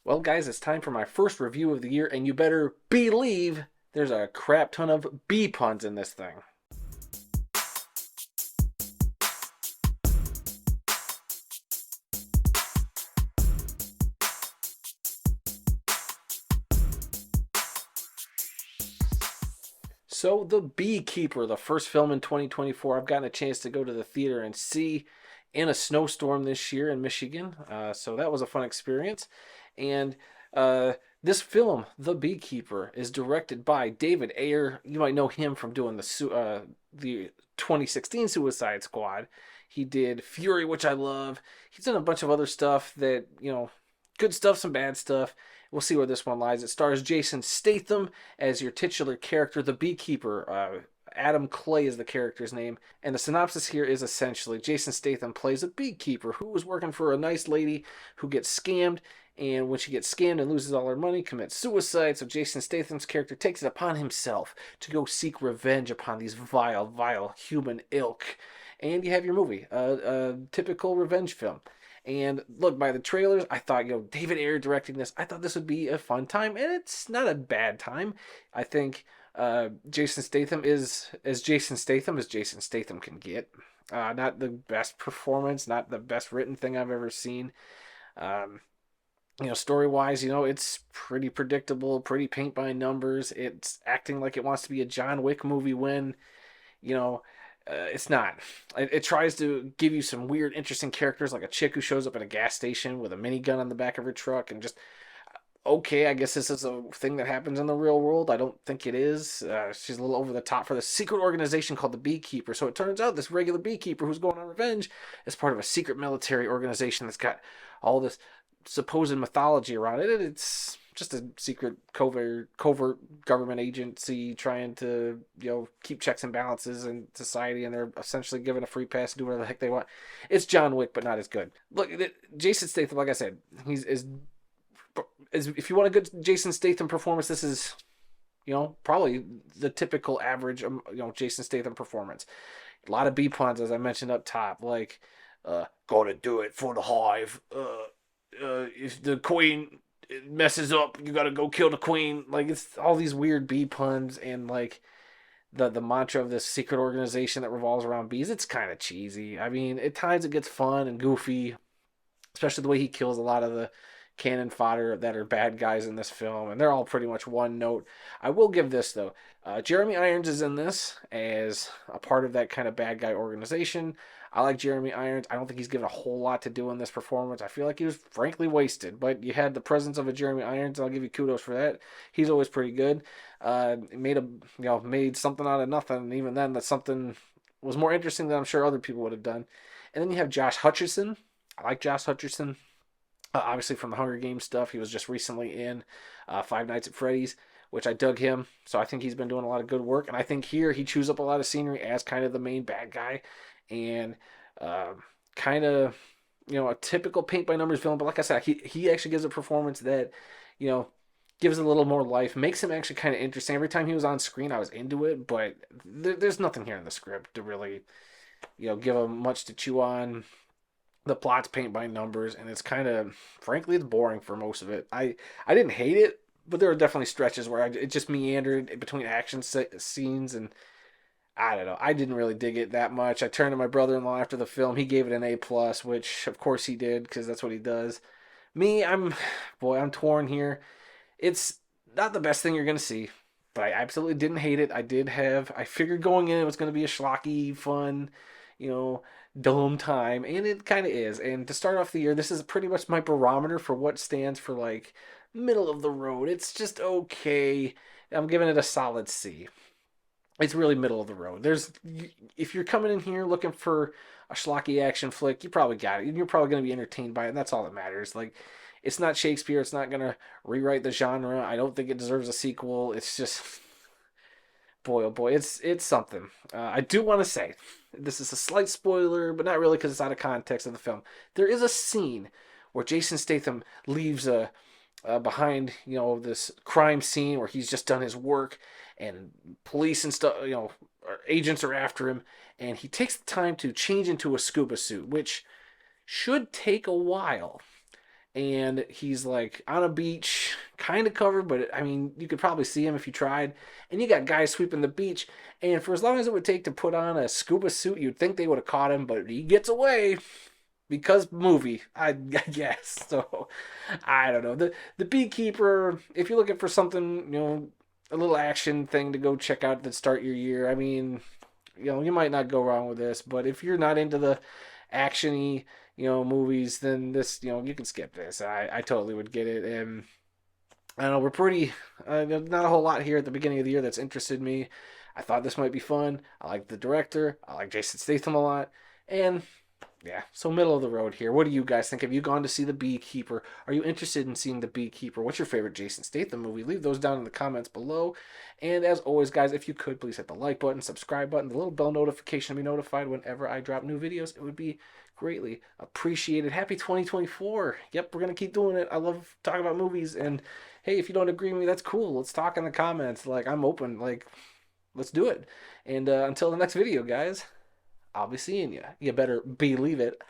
Well, guys, it's time for my first review of the year, and you better believe there's a crap ton of bee puns in this thing. So, The Beekeeper, the first film in 2024, I've gotten a chance to go to the theater and see in a snowstorm this year in Michigan. So, that was a fun experience. And uh, this film, The Beekeeper, is directed by David Ayer. You might know him from doing the 2016 Suicide Squad. He did Fury, which I love. He's done a bunch of other stuff that, good stuff, some bad stuff. We'll see where this one lies. It stars Jason Statham as your titular character, the Beekeeper. Adam Clay is the character's name. And the synopsis here is essentially Jason Statham plays a beekeeper who is working for a nice lady who gets scammed. And when she gets scammed and loses all her money, commits suicide. So Jason Statham's character takes it upon himself to go seek revenge upon these vile, vile human ilk. And you have your movie, a typical revenge film. And look, by the trailers, I thought, David Ayer directing this, I thought this would be a fun time, and it's not a bad time. I think Jason Statham is as Jason Statham as Jason Statham can get. Not the best performance, not the best written thing I've ever seen. Um, Story wise, it's pretty predictable, pretty paint by numbers. It's acting like it wants to be a John Wick movie when you know, it's not. It tries to give you some weird, interesting characters, like a chick who shows up at a gas station with a minigun on the back of her truck, and just okay, I guess this is a thing that happens in the real world. I don't think it is. She's a little over the top for the secret organization called the Beekeeper. So it turns out this regular beekeeper who's going on revenge is part of a secret military organization that's got all this supposed mythology around it. It's just a secret covert government agency trying to keep checks and balances in society, and they're essentially given a free pass to do whatever the heck they want. It's John Wick, but not as good. Look, Jason Statham, like I said, he's is if you want a good Jason Statham performance, this is probably the typical average Jason Statham performance. A lot of B puns, as I mentioned up top, like gotta do it for the hive. If the queen messes up, you gotta go kill the queen. Like, it's all these weird bee puns, and like the mantra of this secret organization that revolves around bees. It's kind of cheesy. I mean, at times it gets fun and goofy, especially the way he kills a lot of the cannon fodder that are bad guys in this film, and they're all pretty much one note. I will give this though, Jeremy Irons is in this as a part of that kind of bad guy organization. I like Jeremy Irons. I don't think he's given a whole lot to do in this performance. I feel like he was frankly wasted, but you had the presence of a Jeremy Irons, and I'll give you kudos for that. He's always pretty good. Made something out of nothing, and even then, that something was more interesting than I'm sure other people would have done. And then you have Josh Hutcherson. I like Josh Hutcherson. Obviously, from the Hunger Games stuff, he was just recently in Five Nights at Freddy's, which I dug him. So I think he's been doing a lot of good work. And I think here he chews up a lot of scenery as kind of the main bad guy, and kind of a typical paint by numbers villain. But like I said, he actually gives a performance that gives it a little more life, makes him actually kind of interesting. Every time he was on screen, I was into it. But there's nothing here in the script to really give him much to chew on. The plot's paint by numbers, and it's kind of, frankly, it's boring for most of it. I didn't hate it, but there were definitely stretches where it just meandered between action scenes, and I don't know. I didn't really dig it that much. I turned to my brother-in-law after the film. He gave it an A+, which of course he did, because that's what he does. Me, I'm torn here. It's not the best thing you're gonna see, but I absolutely didn't hate it. I figured going in it was gonna be a schlocky, fun, you know, dumb time, and it kind of is. And to start off the year, this is pretty much my barometer for what stands for like middle of the road. It's just okay. I'm giving it a solid C. It's really middle of the road. If you're coming in here looking for a schlocky action flick, you probably got it. You're probably going to be entertained by it, and that's all that matters. Like, it's not Shakespeare. It's not going to rewrite the genre. I don't think it deserves a sequel. It's just, boy, oh boy, it's something. I do want to say, this is a slight spoiler, but not really, because it's out of context of the film. There is a scene where Jason Statham leaves behind this crime scene where he's just done his work, and police and stuff, agents are after him, and he takes the time to change into a scuba suit, which should take a while. and he's like on a beach, kind of covered, but I mean, you could probably see him if you tried. And you got guys sweeping the beach, and for as long as it would take to put on a scuba suit, you'd think they would have caught him, but he gets away because movie, I guess. So I don't know. The Beekeeper, if you're looking for something, a little action thing to go check out that start your year, I mean, you might not go wrong with this. But if you're not into the actiony, movies, then this, you can skip this. I totally would get it. And I don't know, we're pretty, not a whole lot here at the beginning of the year that's interested me. I thought this might be fun. I like the director. I like Jason Statham a lot. And yeah, so middle of the road here. What do you guys think? Have you gone to see The Beekeeper? Are you interested in seeing The Beekeeper? What's your favorite Jason Statham movie? Leave those down in the comments below. And as always, guys, if you could, please hit the like button, subscribe button, the little bell notification to be notified whenever I drop new videos. It would be greatly appreciated. Happy 2024. Yep, we're going to keep doing it. I love talking about movies. And hey, if you don't agree with me, that's cool. Let's talk in the comments. Like, I'm open. Like, let's do it. And until the next video, guys, I'll be seeing you. You better believe it.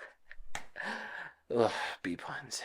Ugh, bee puns.